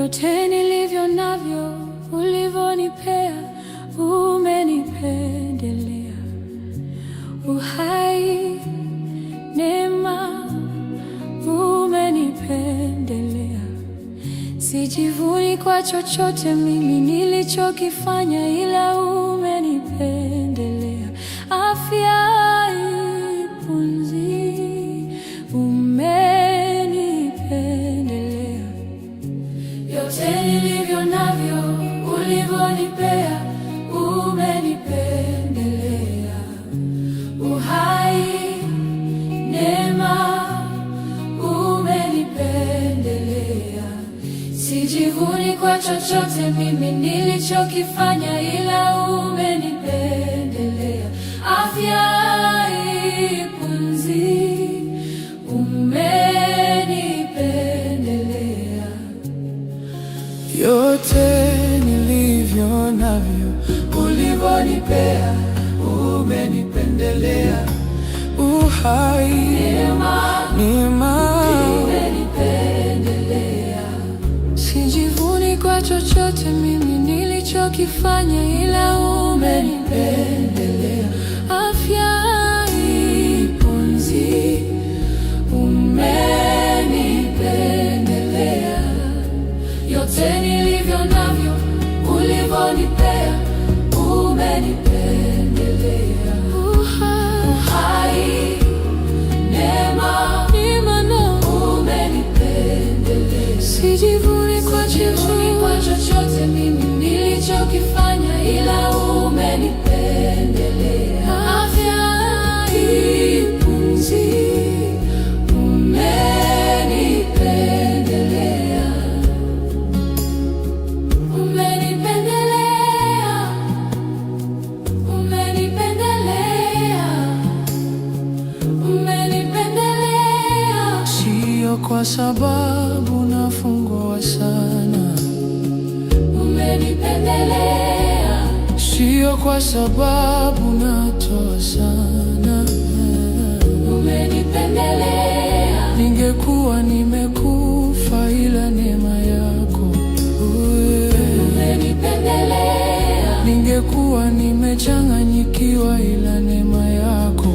Vyote nilivyo navyo ulivyonipea, umenipendelea. Uhai, neema, umenipendelea. Sijivuni kwa chochote mimi nilichokifanya, ila umenipendelea. Afya, pumzi, umenipendelea. Yote nilivyo navyo ulivyonipea, umenipendelea. Uhai, neema, umenipendelea. Sijivuni kwa chochote mimi nilichokifanya, ila umenipendelea. Afya, pumzi, umenipendelea. Yote nilivyo navyo ulivyonipea, umenipendelea. Uhai, Neema, umenipendelea. Sijivuni kwa chochote mimi nilichokifanya, ila umenipendelea. Afya, pumzi, umenipendelea. yote nilivyo navyo ulivyonipea, umenipendelea. Uhai, neema, umenipendelea. Sijivuni kwa chochote mimi nilichokifanya, ila umenipendelea. Afya, pumzi, umenipendelea. Umenipendelea, umenipendelea, umenipendelea. sio kwa sababu nafungwa sana, umenipendelea. sio kwa sababu natoa sana, umenipendelea. ningekuwa nimekufa ila neema yako. Umenipendelea. Ningekuwa nimechanganyikiwa ila neema yako.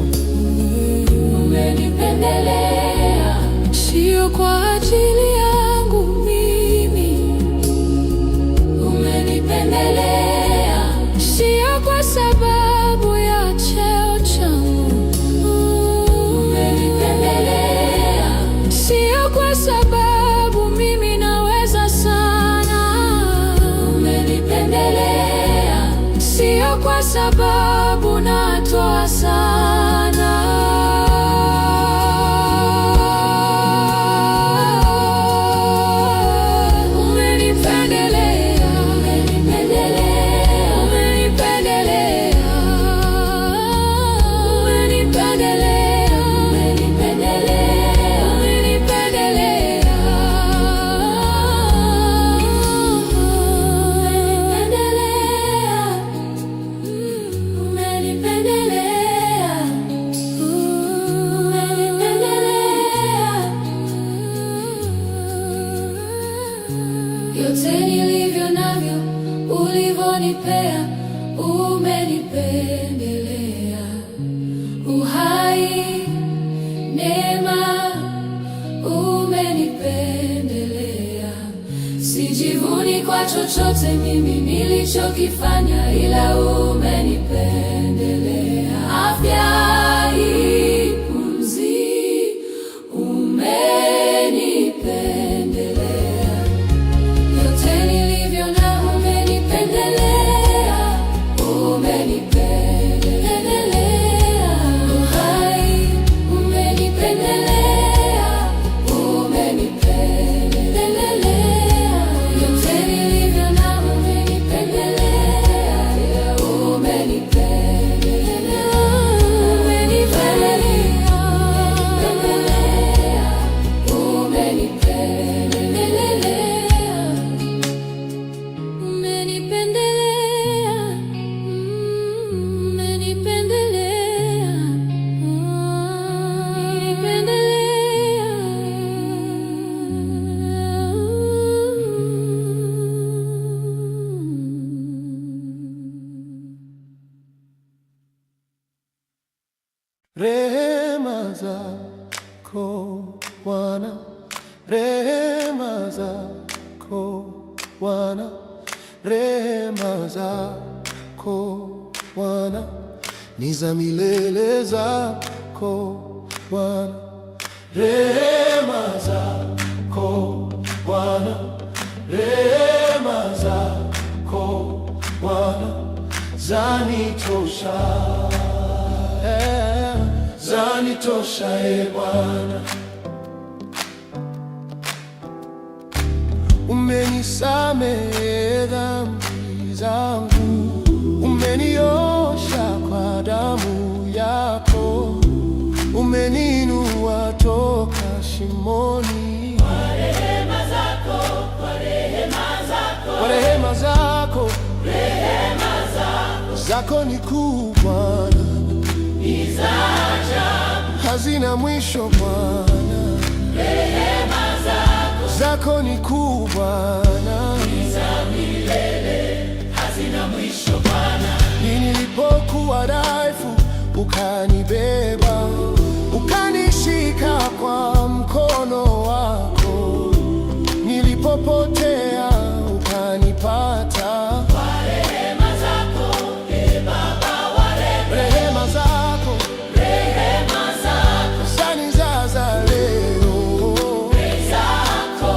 Umenipendelea. Sio kwa ajili yangu mimi, umenipendelea. sio kwa sababu ya cheo changu, umenipendelea. sio kwa sababu mimi naweza sana, umenipendelea. sio kwa sababu natoa sana. Umenipendelea, umenipendelea, umenipendelea, umenipendelea, umenipendelea, umenipendelea, umenipendelea, yote nilivyo navyo ulivyonipea, umenipendelea. Uhai, neema, umenipendelea. Sijivuni kwa chochote mimi nilichokifanya, ila umenipendelea. Afya, pumzi, umenipendelea. Yote nilivyo na umenipendelea, umenipendelea. Uhai, umenipendelea, umenipendelea. Yote nilivyo na umenipendelea, umenipendelea. zako Bwana, rehema zako Bwana, rehema zako Bwana, ni za milele zako Bwana, rehema zako Bwana, rehema zako Bwana, zanitosha, zanitosha Bwana. Umenisamehe dhambi zangu, umeniosha kwa damu yako, umeniinua toka shimoni. Kwa rehema zako, kwa rehema zako, kwa rehema zako, rehema zako ni kuu Bwana, ni za ajabu, hazina mwisho Bwana. rehema zako ni kuu Bwana, ni za milele, hazina mwisho Bwana. Nilipokuwa dhaifu ukanibeba, ukanishika kwa mkono wako, nilipopotea ukanipata. Kwa rehema zako, Baba wa rehema, Rehema zako, rehema zako, zanizaza leo, zako,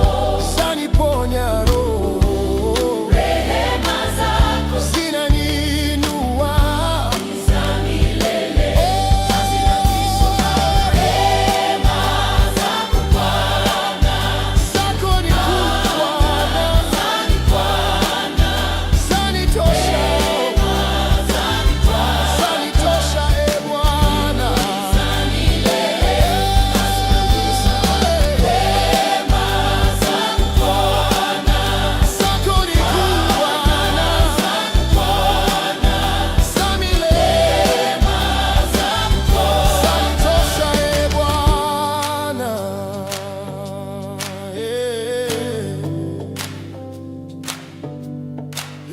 zaniponya roho, rehema zako, zinaniinua, za milele, hazina mwisho. Rehema zako Bwana, zako ni kuu Bwana, Bwana, zanitosha, zanitosha Bwana, za milele, hazina mwisho. Rehema zako Bwana, zako ni kuu Bwana, za milele, zanitosha Bwana,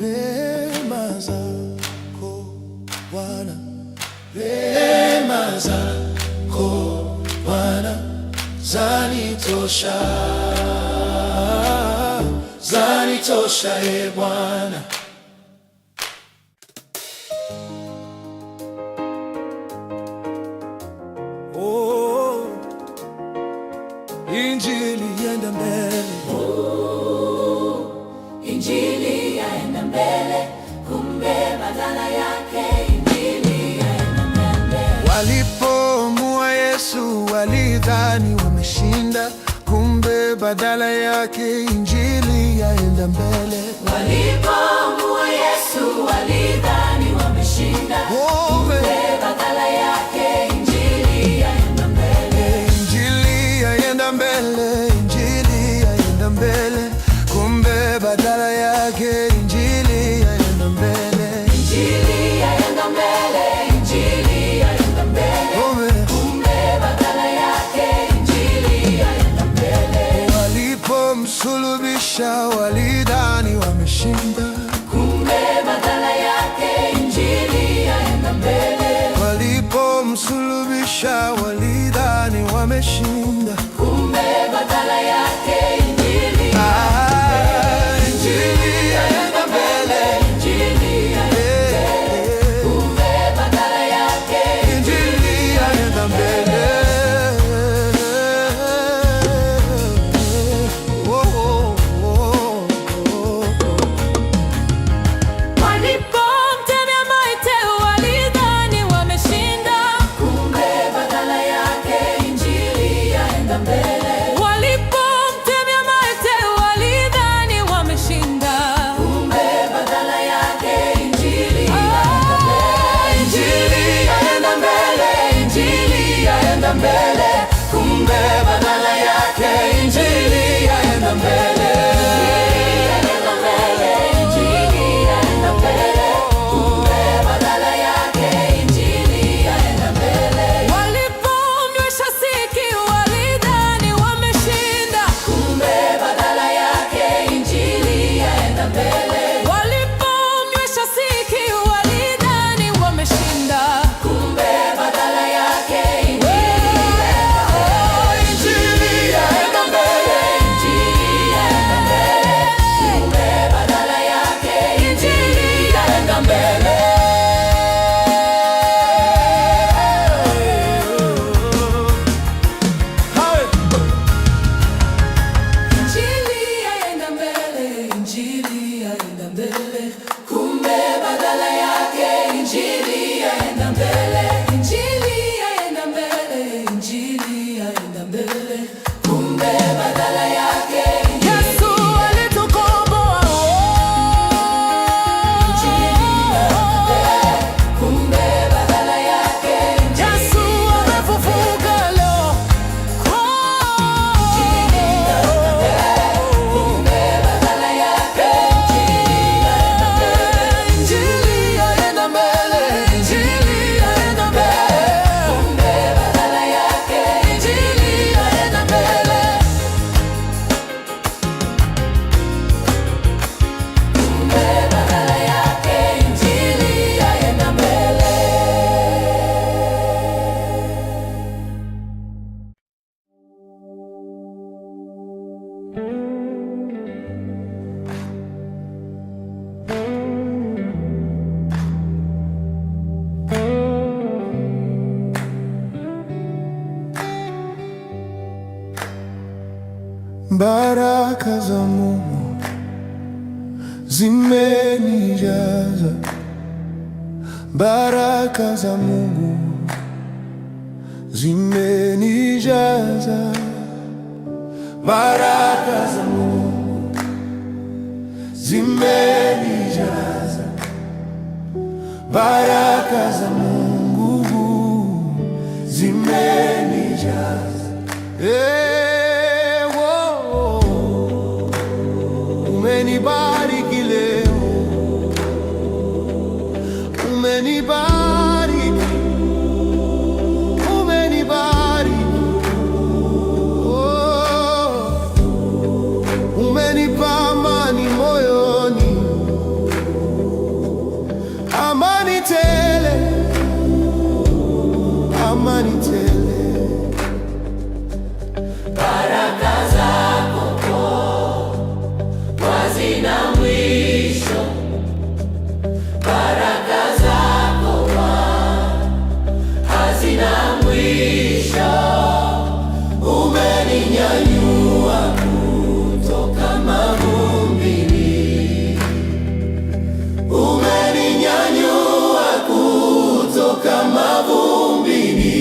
rehema zako Bwana, rehema zako Bwana, zanitosha, zanitosha Bwana. Oh, Injili ienda mbele, Injili yaenda mbele, kumbe badala yake Injili yaenda mbele. walipomua Yesu walidhani wameshinda, kumbe badala yake Injili yaenda mbele. Walipomua Yesu walidhani wameshinda, kumbe badala yake Injili yaenda mbele. Injili yaenda mbele, Injili yaenda mbele, kumbe badala yake Injili yaenda mbele. Injili yaenda mbele, Injili yaenda mbele, kumbe badala yake Injili yaenda mbele. Walipomsulubisha walidhani wameshinda, Kumbe badala yake Injili yaenda mbele, walipomsulubisha walidhani wameshinda, kumbe badala yake Injili Injili yaenda mbele, Injili yaenda kumbe badala yake Injili yaenda mbele. Walipomtemea maite walidhani wameshinda, kumbe badala yake Injili yaenda Baraka za Mungu zimenijaza, baraka za Mungu zimenijaza, baraka za Mungu zimenijaza, baraka za Mungu zimenijaza. Umenibariki leo, umenibariki, umenibariki, umenipa amani moyoni, amani tele, amani tele. Baraka zako hazina mwisho, baraka zako hazina mwisho. Umeninyanyua kutoka mavumbini, umeninyanyua kutoka mavumbini.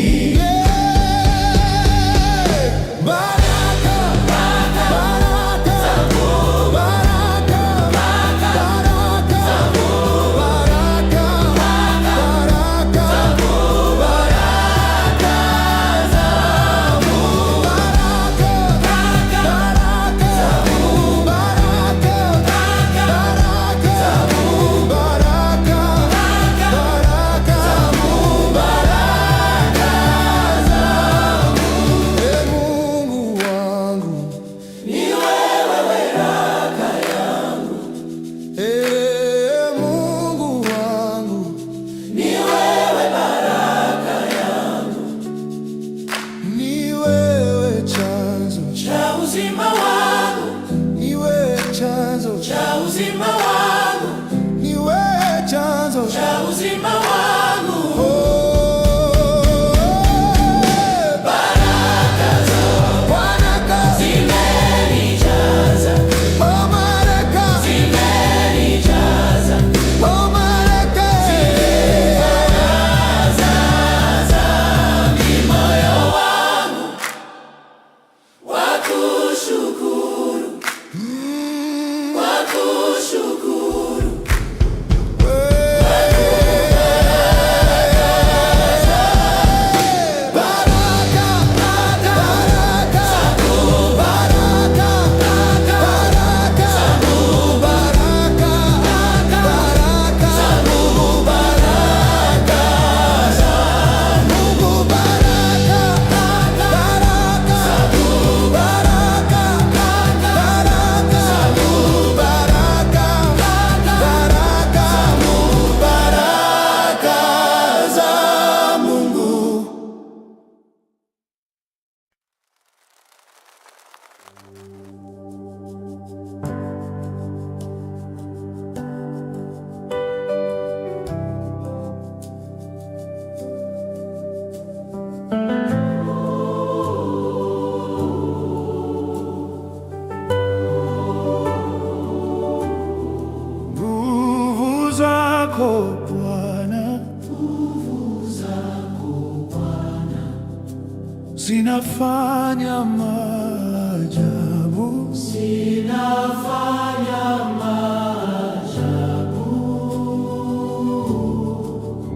Zinafanya maajabu, zinafanya maajabu.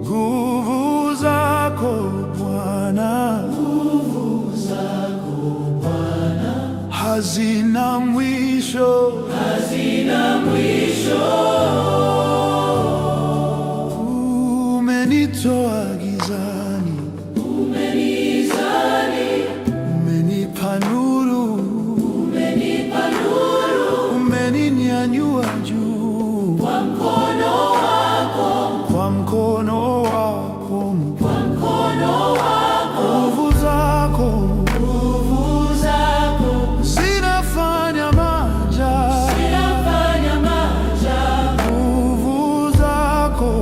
Nguvu zako Bwana, nguvu zako Bwana hazina mwisho, hazina mwisho. Umenitoa gizani, umenipa nuru, umeninyanyua juu kwa mkono wako, kwa mkono wako, kwa mkono wako. Nguvu zako zinafanya maajabu, zinafanya maajabu. Nguvu zako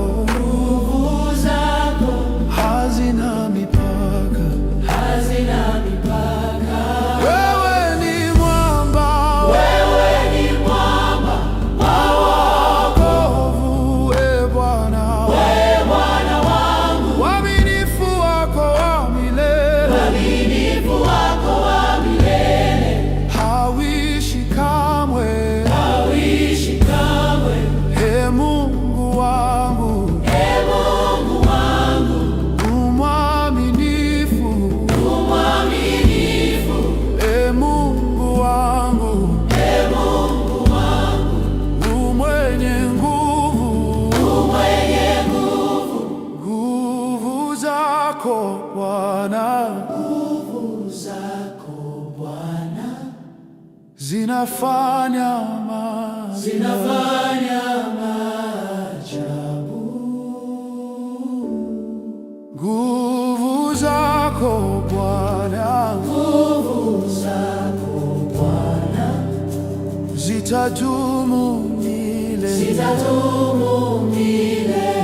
hazina mipaka, hazina mipaka. wewe ni mwamba zinafanya maajabu. Nguvu zako Bwana, Nguvu zako Bwana zitadumu milele. zitadumu milele.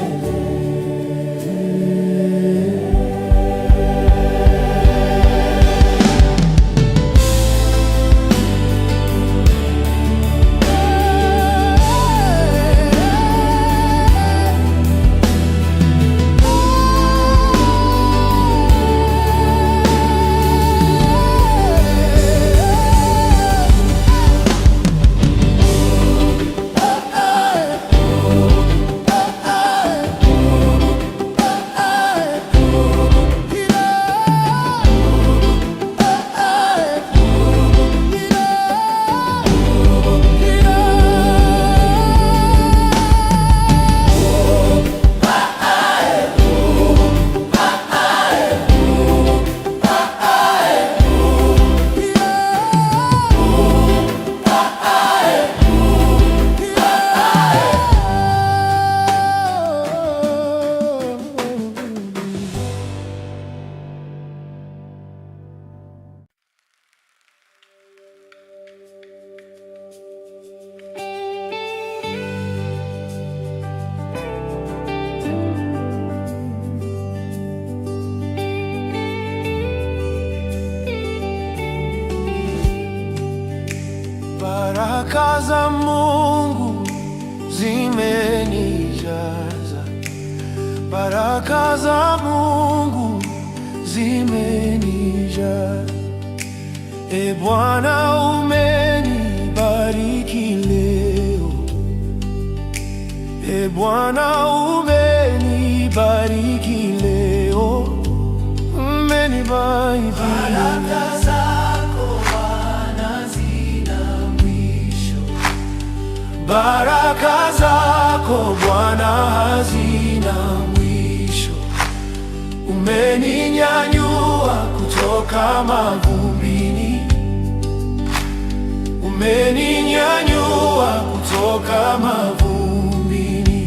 Baraka za Mungu zimenijaza, baraka za Mungu zimenijaza. E Bwana, umenibariki leo. E Bwana, umenibariki leo. Umenibariki. Baraka zako Bwana zina mwisho. Baraka zako Bwana hazina mwisho. Umeninyanyua kutoka mavumbini, umeninyanyua kutoka mavumbini.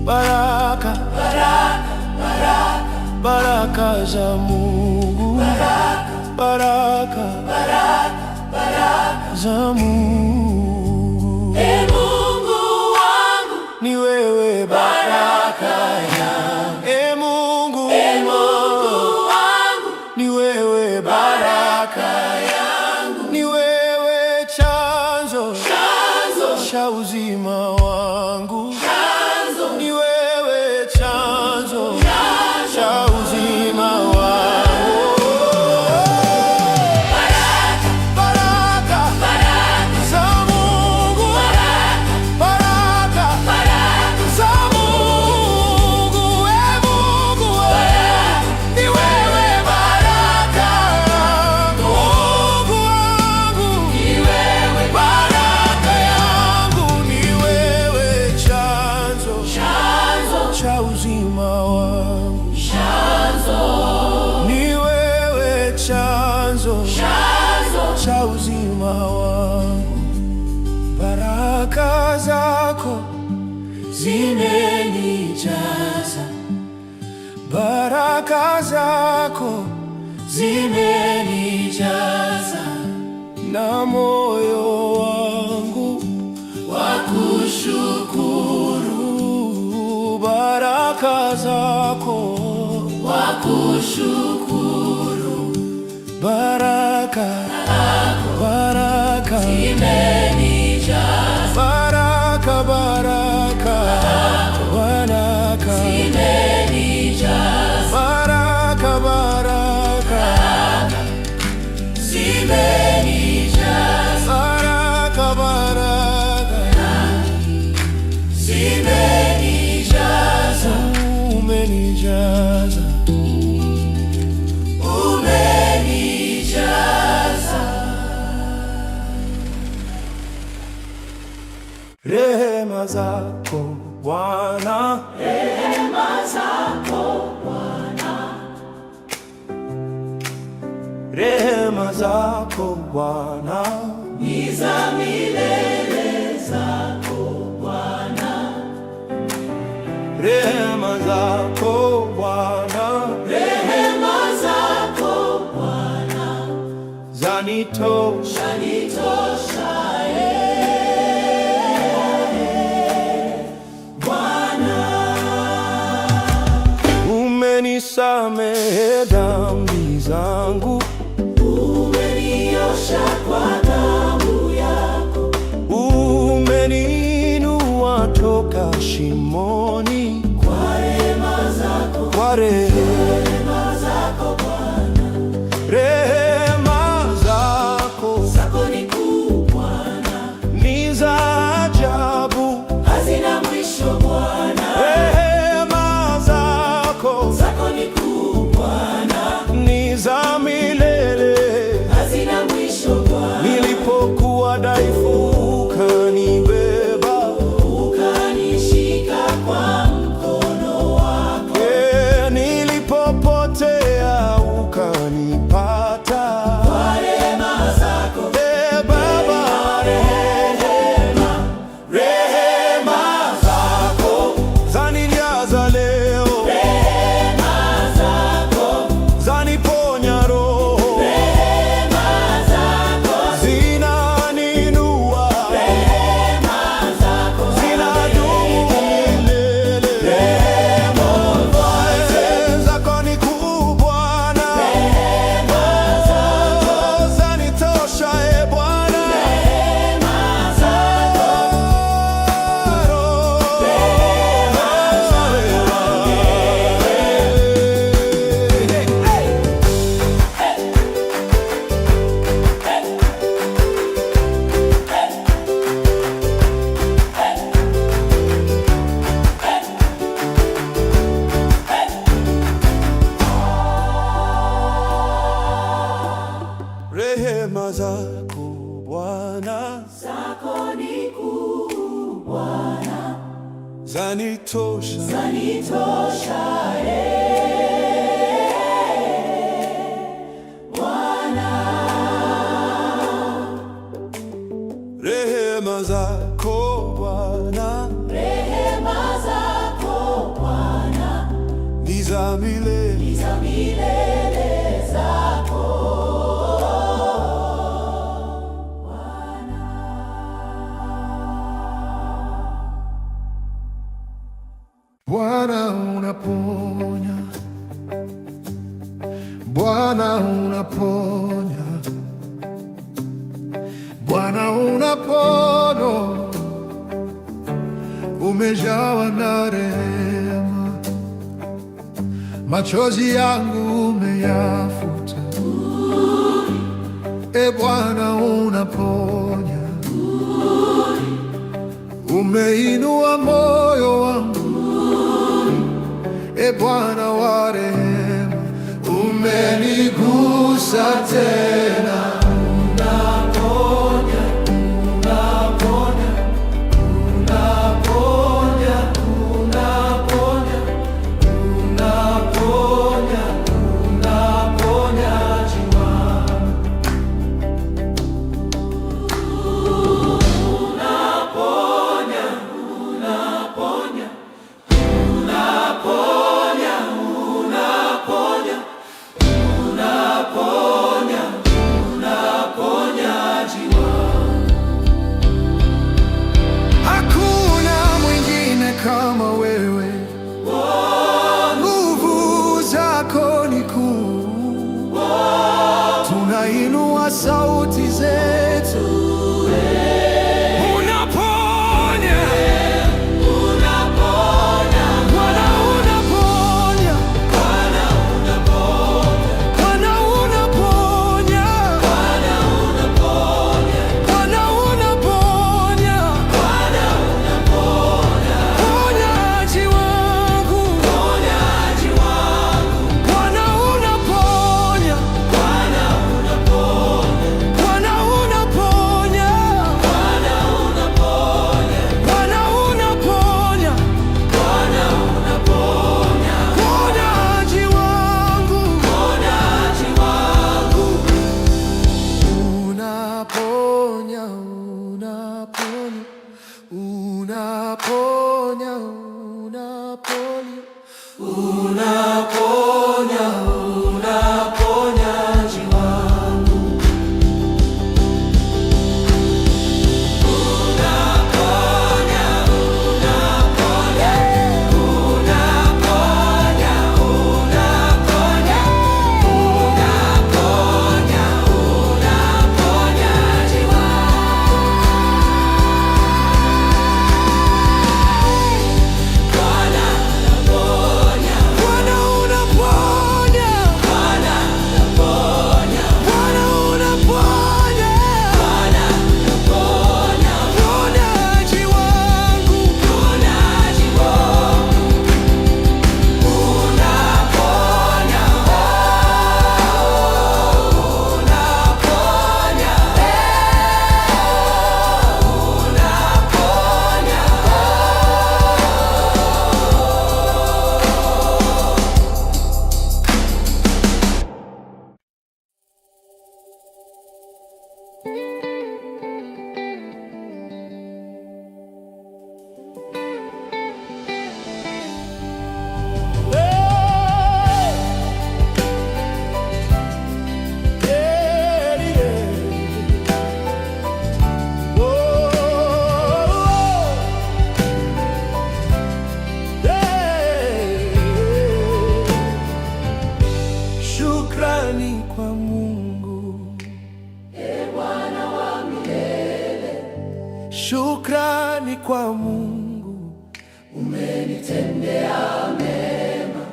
Baraka, baraka, baraka, baraka za Mungu, baraka, baraka, baraka, baraka za Mungu. E Mungu wangu, Ni wewe baraka yangu. E Mungu wangu, ni wewe baraka yangu. Ni wewe chanzo cha uzima wangu. Ni wewe chanzo cha uzima wangu. Baraka, baraka za Mungu, baraka za Mungu. E Mungu, ni wewe baraka yangu. Mungu wangu, ni wewe baraka yangu. Ni wewe chanzo cha uzima wangu. Ni wewe chanzo cha uzima wangu. Baraka zako zimenijaza, baraka zako zimenijaza, na moyo wangu wa kushukuru. Baraka zako wa kushukuru. baraka, baraka Zimenijaza, baraka, baraka, baraka zimenijaza, baraka, baraka, zimenijaza, baraka, baraka, zimenijaza, umenijaza. umenijaza. Rehema zako Bwana, Rehema zako Bwana, rehema zako Bwana, ni za milele zako Bwana. Rehema zako Bwana, Rehema zako Bwana zanitosha, umenisamehe dhambi zangu, umeniosha kwa damu yako, umeniinua toka shimoni kwa rehema zako, kwa rehema zako Bwana. rehema zako ni kuu Bwana, ni za ajabu, hazina mwisho Bwana. rehema zako ni kuu Bwana, ni za milele, hazina mwisho Bwana. nilipokuwa dhaifu ukanibeba, ukanishika kwa mkono wako, nilipopotea ukanipata, kwa rehema zako Baba, rehema zako zanijaza leo, rehema zako, zaniponya roho, rehema zako, zinaninua, rehema zako, zinadumu milele. Rehema zako ni kuu Bwana, zanitosha e Bwana, rehema zako, rehema zako Bwana zako ni kuu Bwana, zanitosha, zanitosha Bwana. rehema zako Bwana Rehema zako Bwana, ni za milele, ni za milele zako Bwana unaponya, Bwana unaponya, Bwana unaponya, umejawa na rehema, machozi yangu umeyafuta. E Bwana unaponya, umeinua moyo wangu. E Bwana wa rehema, umenigusa tena. Unaponya, unaponya, unaponya, unaponya, unaponya, unaponyaji wangu. Unaponya, unaponya, unaponya, unaponya, unaponya, unaponyaji wangu. Hakuna mwingine kama wewe, nguvu zako ni kuu, tunainua sauti zetu. Unaponya, unaponya, Bwana unaponya, Bwana unaponya, Bwana unaponya, Bwana unaponya, Bwana unaponya, Bwana unaponya, ponyaji wangu, ponyaji wangu, Bwana unaponya, Bwana unaponya, Bwana unaponya, unaponya, unaponya, unaponyaji wangu. Unaponya, unaponya, unaponya, unaponya, unaponya, unaponyaji wangu. Bwana unaponya, Bwana unaponya, Bwana unaponya, Bwana unaponya, Bwana unaponya, uponyaji wangu, uponyaji wangu, unaponya, unaponya, shukrani kwa Mungu, Bwana wa milele. Shukrani kwa Mungu, umenitendea mema.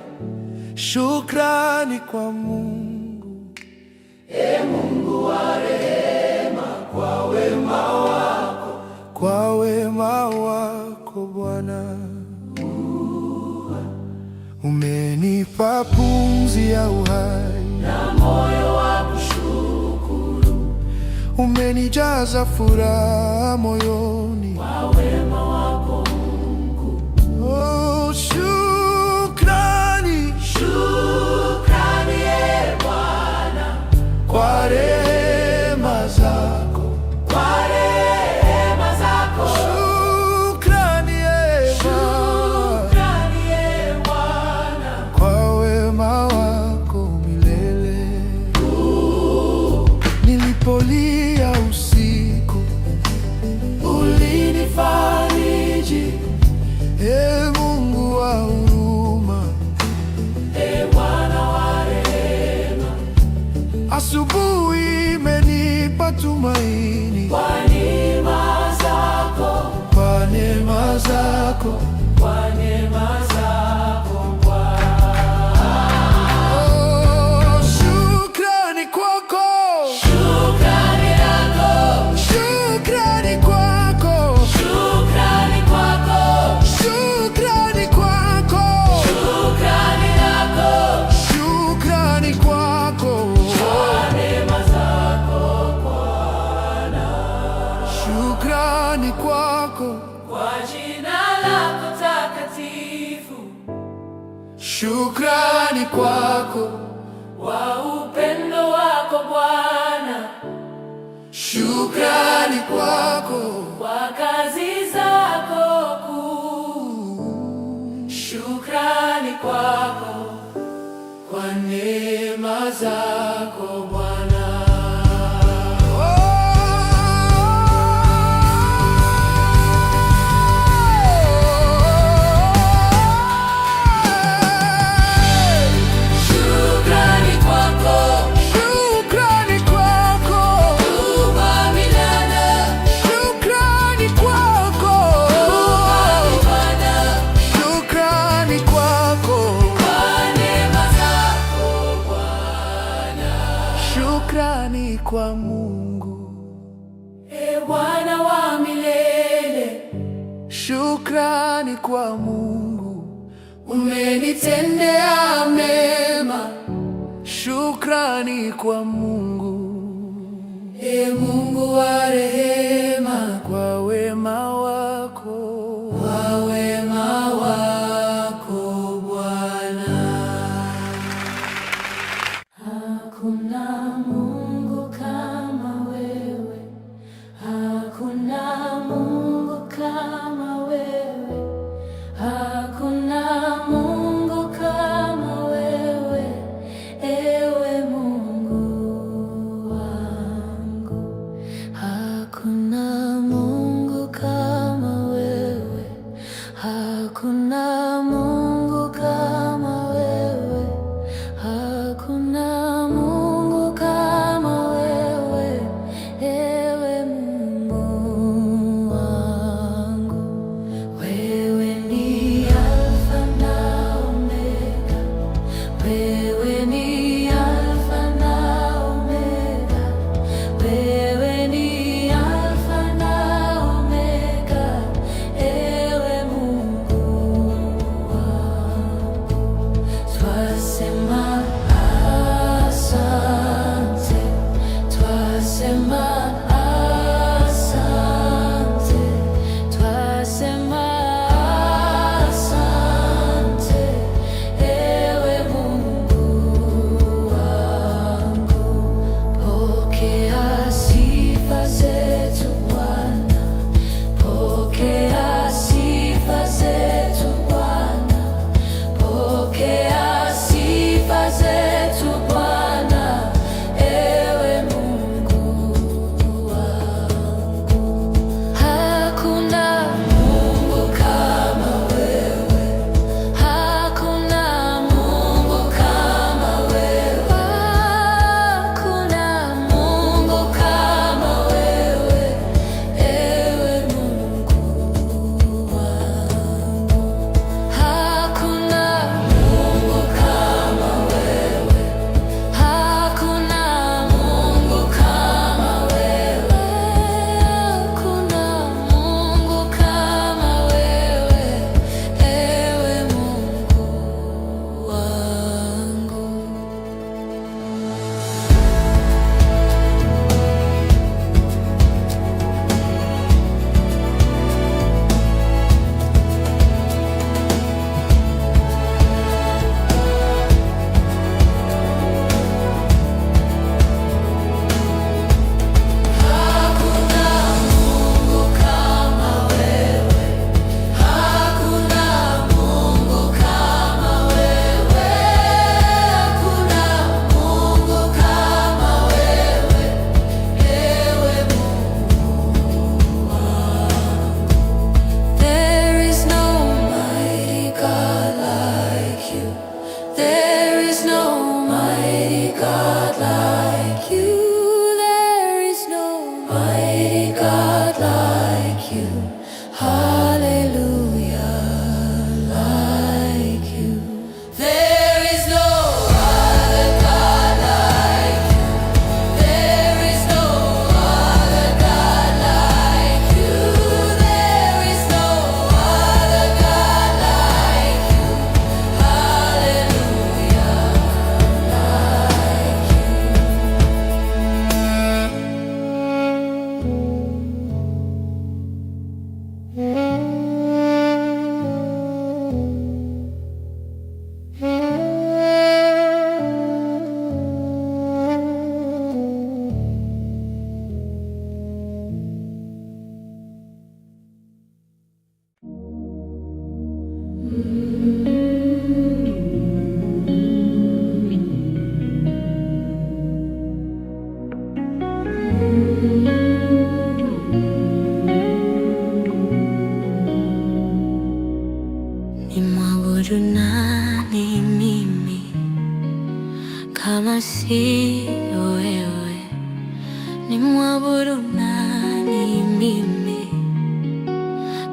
Shukrani kwa Mungu, Mungu wa rehema, kwa wema wako, kwa wema wako Bwana. Umenipa pumzi ya uhai na moyo wa kushukuru. Umenijaza furaha moyoni kwa wema wako Mungu. Oh, shukrani, shukrani Bwana kwa rehema zako, kwa rehema zako. Shukrani Bwana kwa wema wako milele. Nilipolia usiku, ulinifariji. Mungu wa huruma, Bwana wa rehema. Asubuhi imenipa tumaini kwa neema zako, kwa neema zako, kwa neema zako Bwana. Oh, shukrani kwako, shukrani yako, shukrani kwako, shukrani kwako, shukrani kwako, shukrani yako, shukrani kwako, kwa neema zako Bwana. Shukrani kwako kwa jina lako takatifu. Shukrani kwako kwa upendo wako Bwana. Shukrani kwako kwa kazi zako kuu. Shukrani kwako kwa neema zako Bwana. Shukrani kwako, shukrani kwako, Mungu wa milele. Shukrani kwako, Bwana. Shukrani kwako kwa neema zako Bwana. Shukrani kwa Mungu, Bwana wa milele. Shukrani kwa Mungu, umenitendea mema. Shukrani kwa Mungu, Mungu wa rehema, kwa wema wako, kwa wema wako Bwana. Hakuna Mungu kama wewe, hakuna Mungu kama wewe. Hakuna Mungu kama wewe, hakuna Mungu kama wewe, ewe Mungu wangu. Wewe ni Alfa na Omega, wewe ni Alfa na Omega, wewe ni Alfa na Omega, ewe Mungu wangu. Twasema asante, twasema asante, twasema asante, ewe Mungu wangu. Pokea sifa zetu Bwana, pokea sifa zetu Bwana, pokea sifa zetu Bwana, ewe Mungu wangu. Hakuna Mungu kama wewe, hakuna Mungu kama wewe, hakuna Mungu kama wewe, ewe Mungu wangu. Hakuna Mungu kama wewe, hakuna Mungu kama wewe, hakuna Mungu kama wewe, ewe Mungu wangu. Hakuna Mungu kama wewe, hakuna Mungu kama wewe, hakuna Mungu kama wewe, ewe Mungu wangu. There is no mighty God like you. There is no mighty God like you. There is no mighty God like you. Hallelujah, like you. There is no other God like you. There is no other God like you. There is no other God like you. Hallelujah, like you. Nimwabudu nani mimi kama siyo wewe? Nimwabudu nani mimi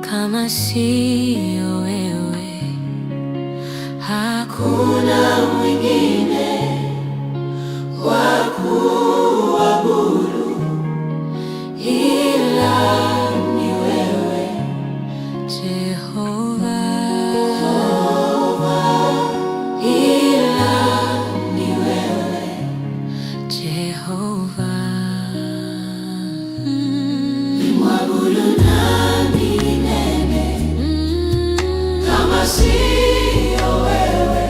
kama siyo wewe? Hakuna mwingine wa kuabudu ila ni wewe, Jehova, ila ni wewe, Jehova. Nimwabudu nani nene kama siyo wewe?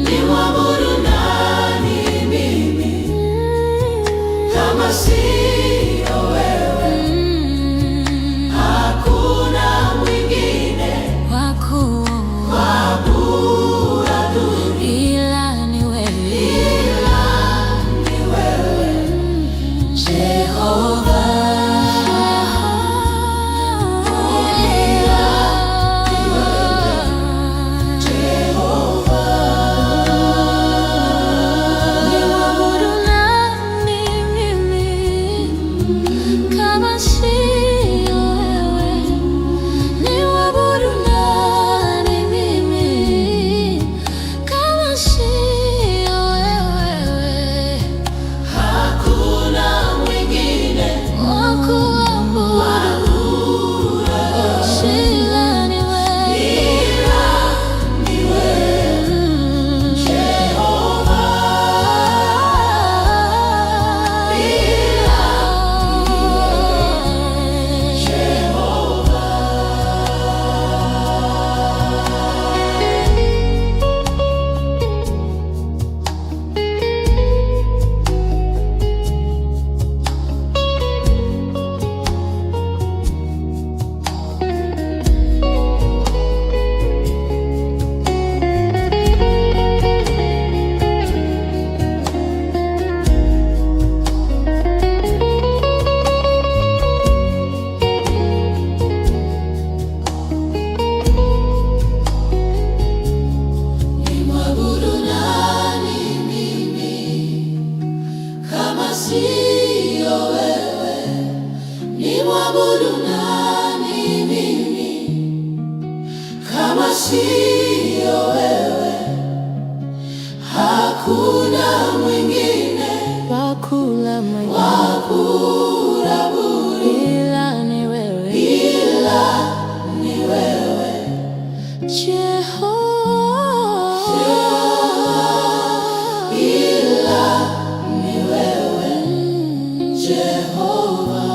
Nimwabudu nani mimi kama siyo wewe? Hakuna mwingine wa kuabudu ila ni wewe, Jehova, ila ni wewe. sio wewe, hakuna mwingine wa kuabudu ila ni wewe, Jehova, ila ni wewe, Jehova.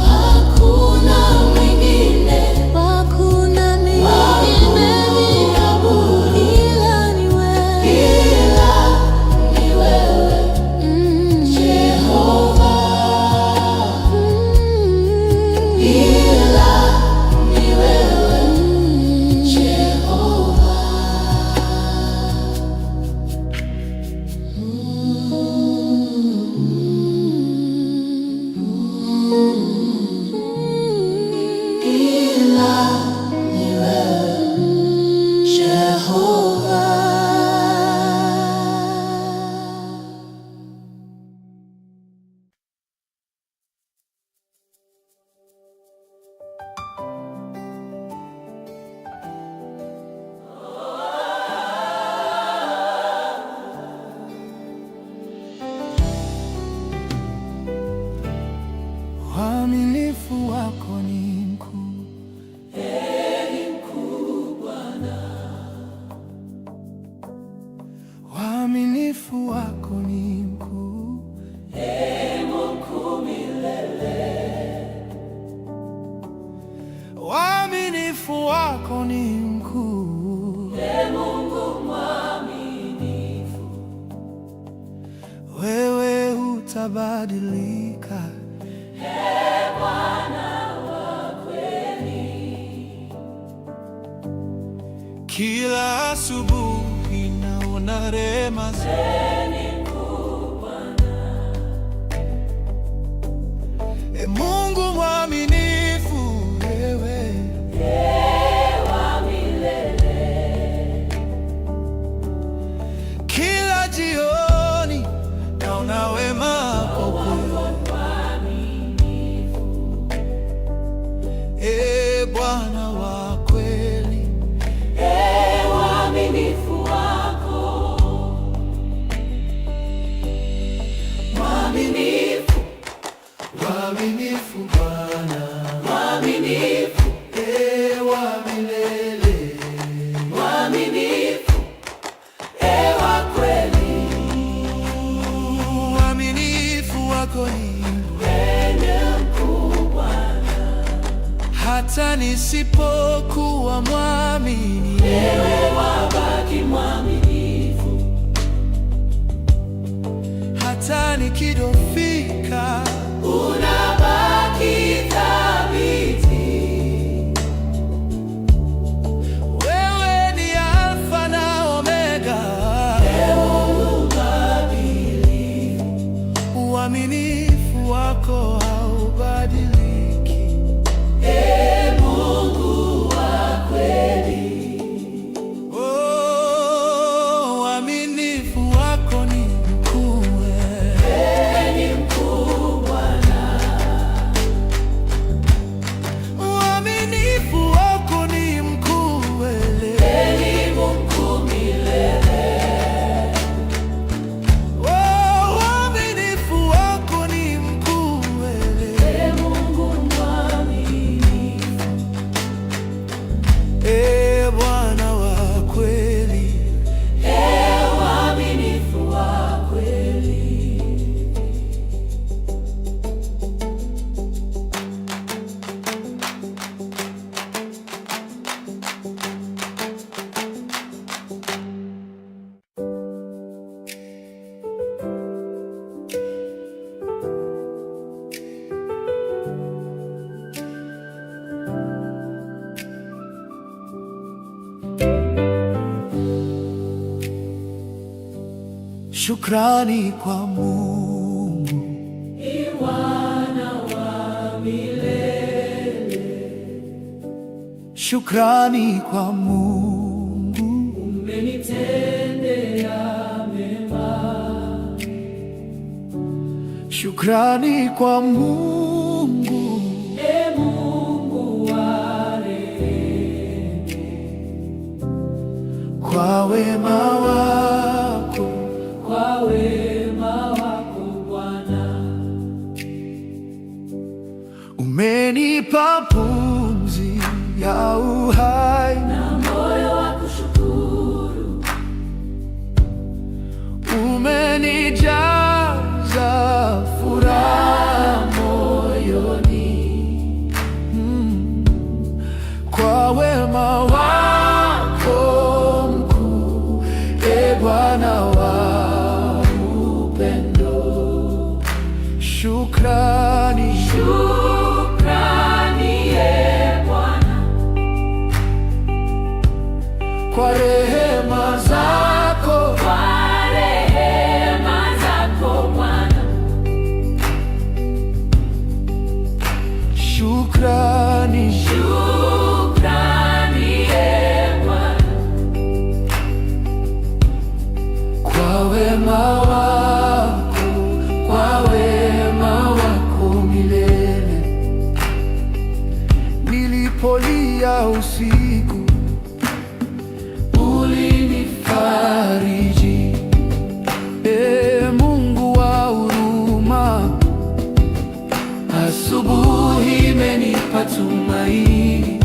Hakuna mwingine wa kuabudu ila ni wewe, Jehova, ila ni wewe, Jehova. Ila ni wewe, Jehova. Uaminifu wako ni mkuu, uaminifu wako ni mkuu, uaminifu wako ni mkuu, wewe hutabadilika. Kila asubuhi naona rehema zako, Mungu mwaminifu, wewe kila jioni naona wema wako, Bwana wa kweli. Mwaminifu Bwana, mwaminifu, wa milele, mwaminifu, wa kweli. Uaminifu wako ni mkuu Bwana, hata nisipokuwa mwamini, wewe wabaki mwaminifu, hata nikidhoofika unabaki thabiti. Wewe ni Alfa na Omega, uaminifu wako haubadiliki, Mungu wa kweli. Oh, uaminifu wako ni mkuu, uaminifu wako ni mkuu, uaminifu wako ni mkuu, Bwana wa kweli. Uaminifu wa kweli. Shukrani kwa Mungu, Bwana wa milele. shukrani kwa Mungu, Umenitendea mema. shukrani kwa Mungu, Mungu wa wema wako, kwa wema wako Bwana. Umenipa pumzi ya uhai na moyo wa kushukuru. Umenijaza furaha moyoni, kwa wema wako mkuu, e Bwana wa upendo. Shukrani, Shukrani e Bwana, kwa rehema zako, kwa rehema zako Bwana. shukrani, Shukrani e Bwana, kwa wema wako, kwa wema wako milele. Nilipolia usiku, ulinifariji. Ee Mungu wa huruma, asubuhi imenipa tumaini.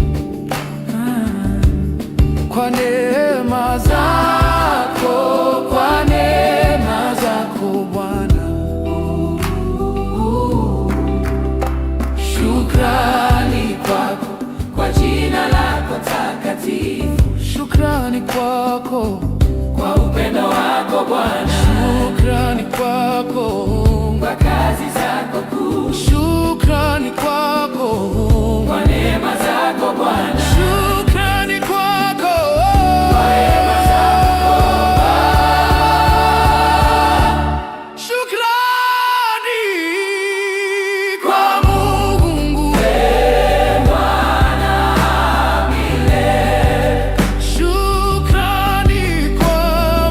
Kwa neema zako, kwa neema zako Bwana. Shukrani kwako, kwa jina lako takatifu, shukrani kwako, kwa upendo wako Bwana, shukrani kwako, kwa kazi zako kuu, shukrani kwako, kwa neema zako Bwana, shukrani kwako, kwa neema zako shukrani kwa Mungu, Bwana milele. shukrani kwa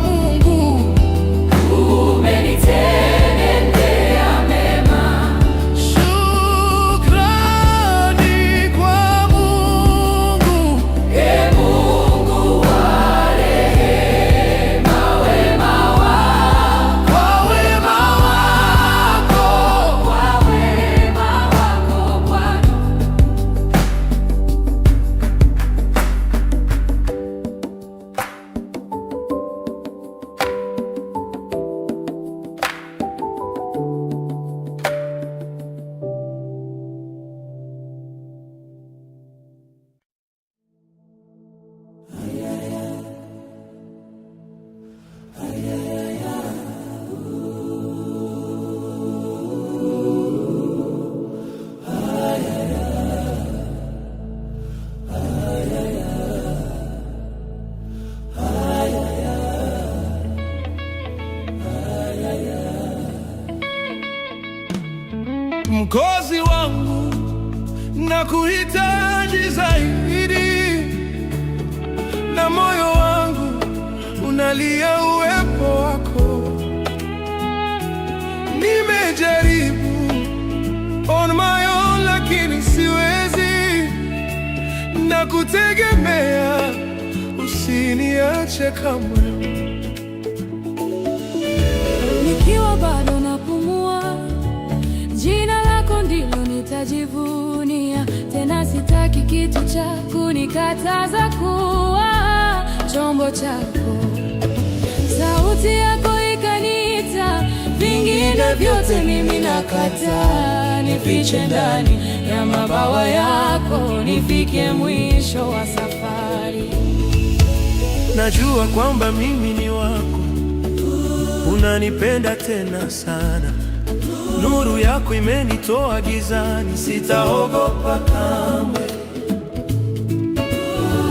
Mungu, Umenitendea mema, shukrani kwa Mungu, e Mungu wa rehema, wema wako, kwa wema wako. kwa wema wako Bwana. Mkozi wangu na kuhitaji zaidi, na moyo wangu unalia uwepo wako. Nimejaribu on my own, lakini siwezi, na kutegemea, usiniache kamwe. Nikiwa bado napumua, jina lako ndilo nitajivunia. Tena sitaki kitu cha kunikataza kuwa chombo chako. Sauti yako ikaniita, vingine vyote mimi nakataa. Nifiche ndani ya mabawa yako, nifike mwisho wa safari. Najua kwamba mimi ni wako, unanipenda tena sana. Nuru yako imenitoa gizani, sitaogopa kamwe.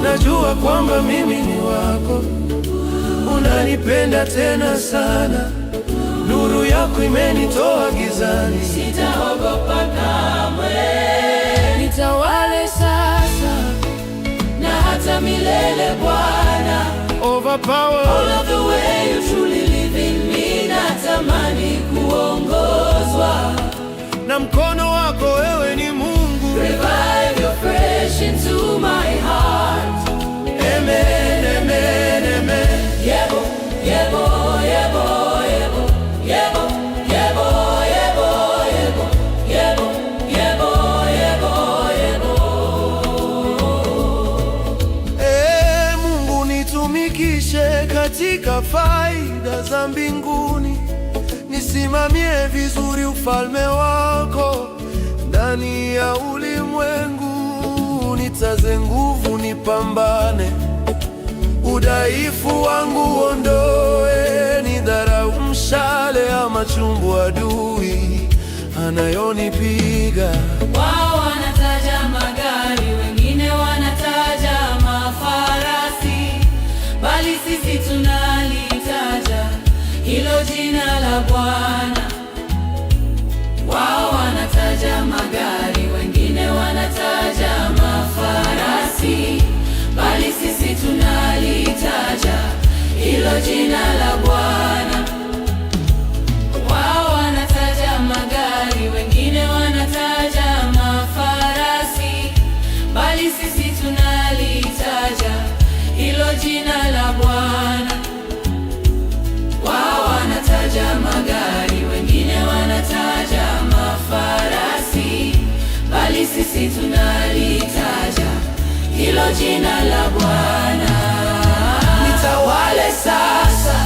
Najua kwamba mimi ni wako, unanipenda tena sana. Nuru yako imenitoa gizani, Sitaogopa kamwe, Nitawale sasa na hata milele Bwana. overpower. All of the way you truly live in me, natamani kuongozwa. Na mkono wako wewe ni Mungu. Revive your fresh into my heart. Amen, amen, amen. katika faida za mbinguni, nisimamie vizuri ufalme wako ndani ya ulimwengu. Nitaze nguvu, nipambane, udhaifu wangu uondoe, nidharau mshale ya machungu adui anayonipiga. Wao wanataja magari, wengine wanataja mafarasi, bali sisi tunalitaja hilo jina la Bwana. Wao wanataja magari, wengine wanataja mafarasi, bali sisi tunalitaja hilo jina la Bwana. Wao wanataja magari, wengine wanataja mafarasi, bali sisi tunalitaja hilo jina la Bwana. Wao wanataja magari, wengine wanataja mafarasi, bali sisi tunalitaja hilo jina la Bwana. Nitawale sasa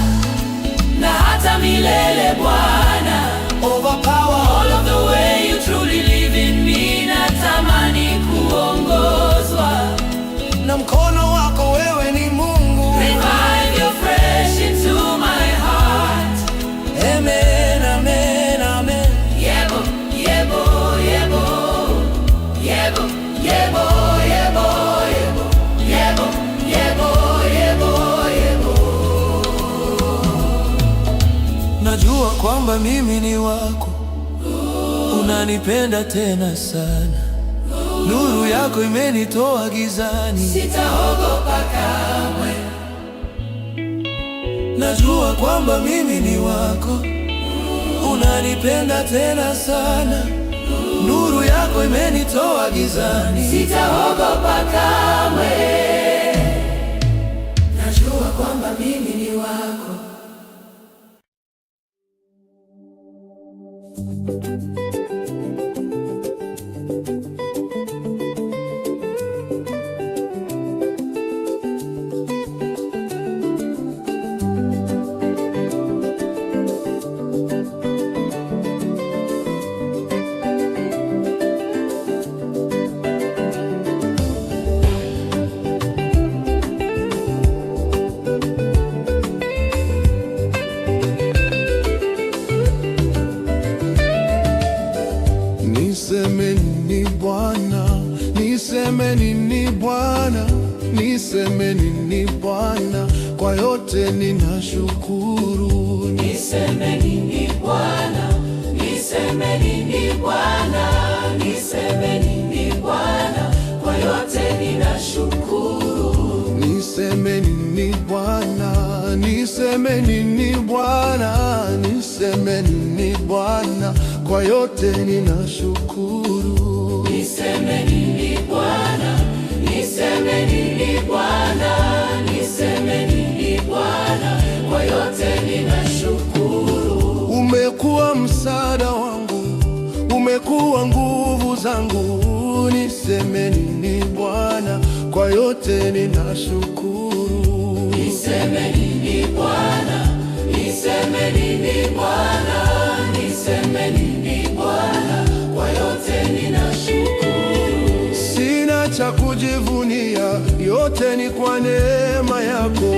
na hata milele Bwana. Overpower All of the way you truly live in me. Natamani kuongozwa na mkono wako, wewe ni Mungu. Revive your fresh into my heart. Amen, amen, amen. Yebo, yebo, yebo. Yebo, yebo, yebo, yebo. Yebo, yebo, yebo, yebo. Najua kwamba mimi ni wako, unanipenda tena sana. Nuru yako imenitoa gizani, Sitaogopa kamwe. najua kwamba mimi ni wako, unanipenda tena sana. Nuru yako imenitoa gizani, Sitaogopa kamwe. Najua kwamba mimi ni wako. niseme nini Bwana, niseme nini Bwana, niseme nini Bwana, kwa yote ninashukuru. Niseme nini Bwana, niseme nini Bwana, niseme nini Bwana, kwa yote ninashukuru. Niseme nini Bwana, niseme nini Bwana, niseme nini Bwana, kwa yote ninashukuru. Niseme nini Bwana, niseme nini Bwana, niseme nini Bwana, kwa yote ninashukuru. Umekuwa msaada wangu, umekuwa nguvu zangu. Niseme nini Bwana, kwa yote ninashukuru. Niseme nini Bwana, niseme nini Bwana, niseme nini Bwana, kwa yote ninashukuru. Sina cha kujivunia, yote ni kwa neema yako.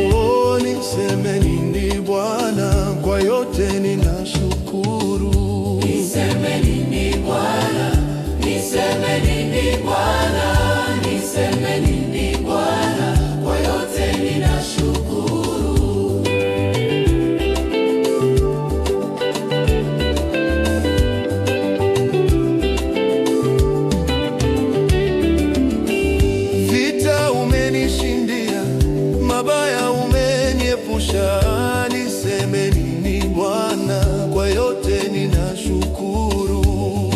Niseme nini Bwana, kwa yote ninashukuru. Niseme nini Bwana, niseme nini Bwana, niseme nini Bwana, kwa yote ninashukuru. Vita umenishindia, mabaya umeniepusha. Niseme nini Bwana, kwa yote ninashukuru.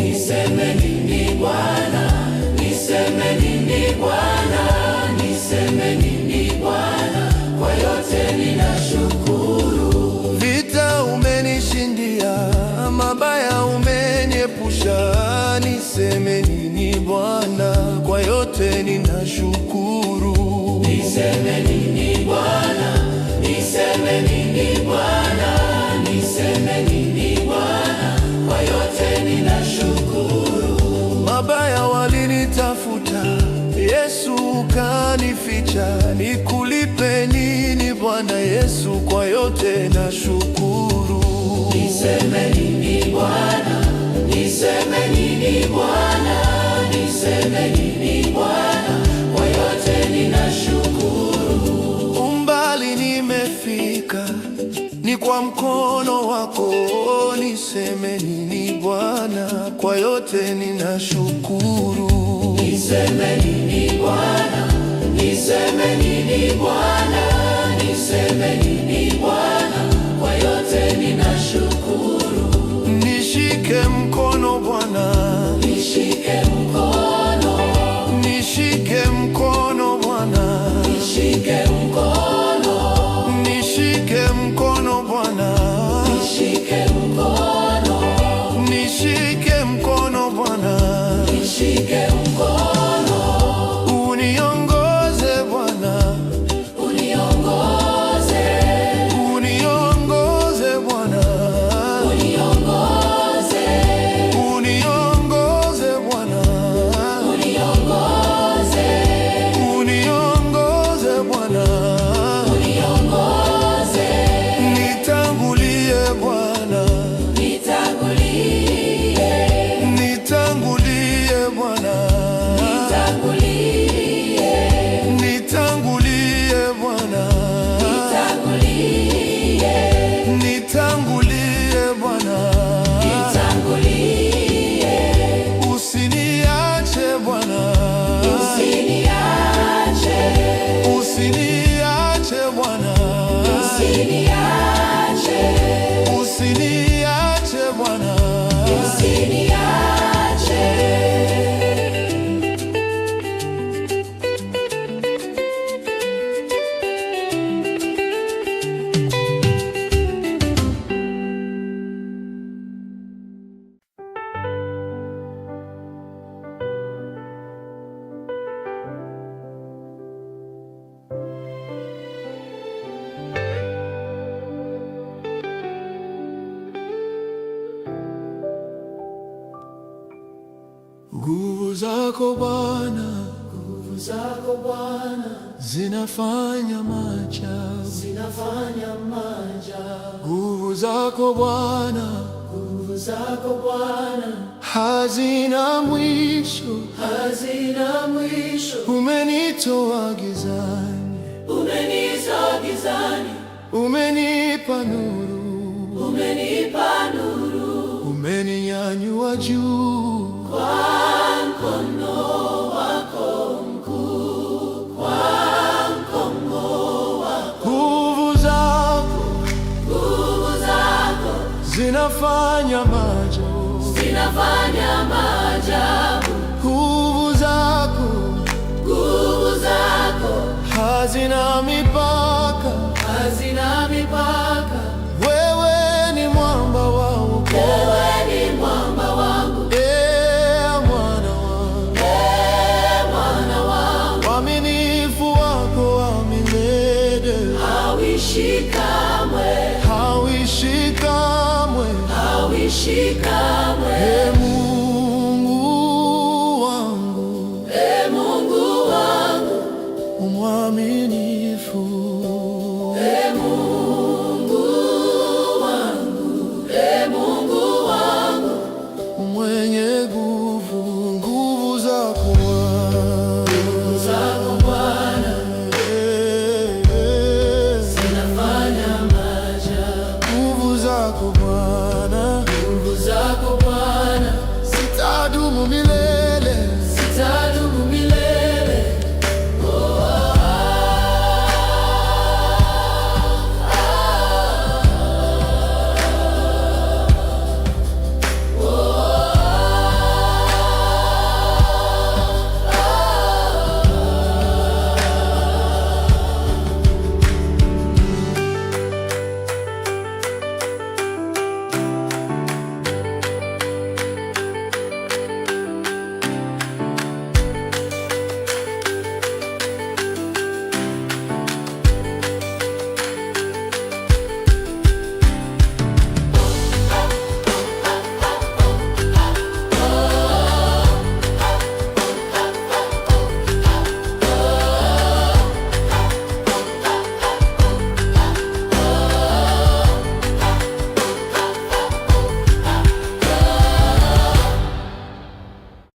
Niseme nini Bwana, niseme nini Bwana, niseme nini Bwana, kwa yote ninashukuru. Vita umenishindia, mabaya umeniepusha. Niseme nini Bwana, kwa yote ninashukuru. Niseme nini Bwana, niseme ukanificha, nikulipe nini Bwana Yesu? Kwa yote nashukuru. Niseme nini Bwana? Niseme nini Bwana? Niseme nini Bwana? Kwa yote ninashukuru. Umbali nimefika, ni kwa mkono wako. Niseme nini Bwana? Kwa yote ninashukuru. Niseme nini Bwana? Niseme nini Bwana? Niseme nini Bwana? Kwa yote ninashukuru. Nishike mkono Bwana, Nishike mkono. nishike mkono Bwana, Nishike mkono. nishike mkono Bwana, Nishike mkono. nishike mkono Bwana, Nishike mkono. uniongoze Bwana, Uniongoze. uniongoze Bwana, Uniongoze. uniongoze Bwana, Uniongoze. uniongoze Bwana, Uniongoze. nitangulie Bwana, Nitangulie. nitangulie Bwana, Nitangulie. nitangulie Bwana, Nitangulie. nitangulie Bwana, Nitangulie. usiniache Bwana, Usiniache. usiniache Bwana, Usiniache. usiniache Bwana. Usiniache. Nguvu zako Bwana, Nguvu zako Bwana zinafanya maajabu. zinafanya maajabu. Nguvu zako Bwana, Nguvu zako Bwana hazina mwisho. hazina mwisho. Umenitoa gizani, Umenitoa gizani, umenipa nuru, umenipa nuru. umeninyanyua juu. Kwa mkono wako mkuu, kwa mkono wako. Nguvu zako Nguvu zako zinafanya maajabu. zinafanya maajabu. Nguvu zako Nguvu zako hazina mipaka. hazina mipaka. Wewe ni mwamba wangu, Wewe ni mwamba wangu, Mwana wangu, Mwana wangu. uaminifu wako wa milele Hauishi kamwe, hauishi kamwe. hauishi kamwe. Mungu wangu, Mungu wangu, umwaminifu. Mungu